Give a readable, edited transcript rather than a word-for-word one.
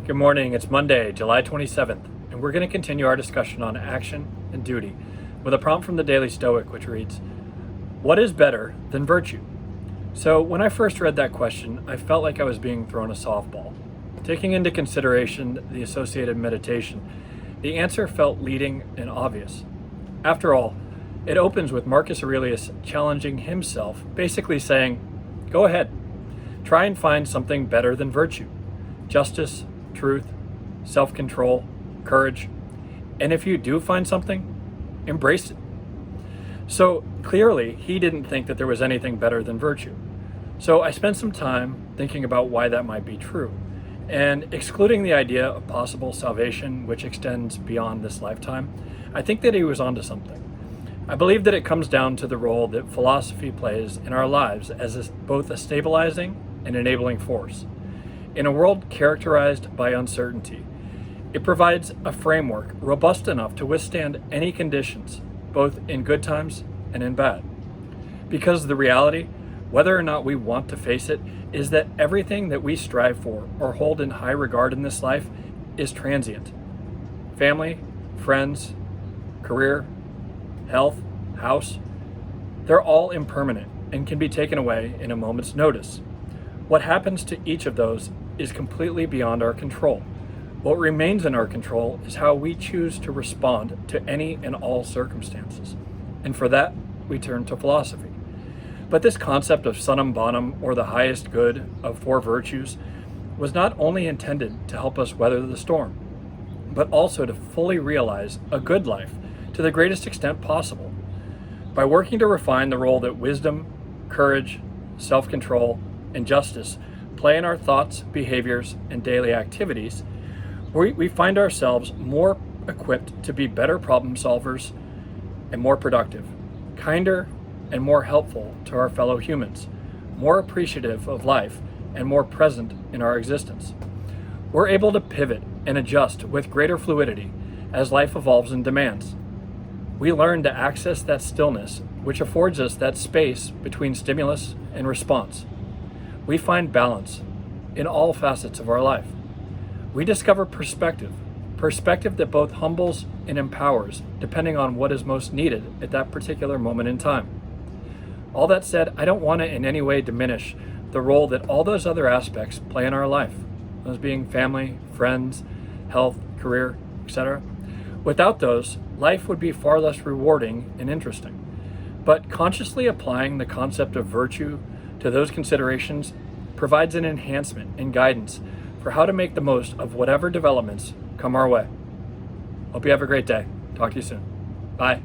Good morning. It's Monday, July 27th, and we're going to continue our discussion on action and duty with a prompt from the Daily Stoic, which reads, "What is better than virtue?" So when I first read that question, I felt like I was being thrown a softball. Taking into consideration the associated meditation, the answer felt leading and obvious. After all, it opens with Marcus Aurelius challenging himself, basically saying, go ahead, try and find something better than virtue. Justice, truth, self-control, courage, and if you do find something, embrace it. So clearly, he didn't think that there was anything better than virtue. So I spent some time thinking about why that might be true, and excluding the idea of possible salvation, which extends beyond this lifetime, I think that he was onto something. I believe that it comes down to the role that philosophy plays in our lives as both a stabilizing and enabling force. In a world characterized by uncertainty, it provides a framework robust enough to withstand any conditions, both in good times and in bad. Because the reality, whether or not we want to face it, is that everything that we strive for or hold in high regard in this life is transient. Family, friends, career, health, house, they're all impermanent and can be taken away in a moment's notice. What happens to each of those is completely beyond our control. What remains in our control is how we choose to respond to any and all circumstances. And for that, we turn to philosophy. But this concept of Summum Bonum, or the highest good of four virtues, was not only intended to help us weather the storm, but also to fully realize a good life to the greatest extent possible. By working to refine the role that wisdom, courage, self-control, and justice play in our thoughts, behaviors, and daily activities, we find ourselves more equipped to be better problem solvers and more productive, kinder and more helpful to our fellow humans, more appreciative of life, and more present in our existence. We're able to pivot and adjust with greater fluidity as life evolves and demands. We learn to access that stillness, which affords us that space between stimulus and response. We find balance in all facets of our life. We discover perspective that both humbles and empowers, depending on what is most needed at that particular moment in time. All that said, I don't want to in any way diminish the role that all those other aspects play in our life, those being family, friends, health, career, etc. Without those, life would be far less rewarding and interesting. But consciously applying the concept of virtue to those considerations provides an enhancement and guidance for how to make the most of whatever developments come our way. Hope you have a great day. Talk to you soon. Bye.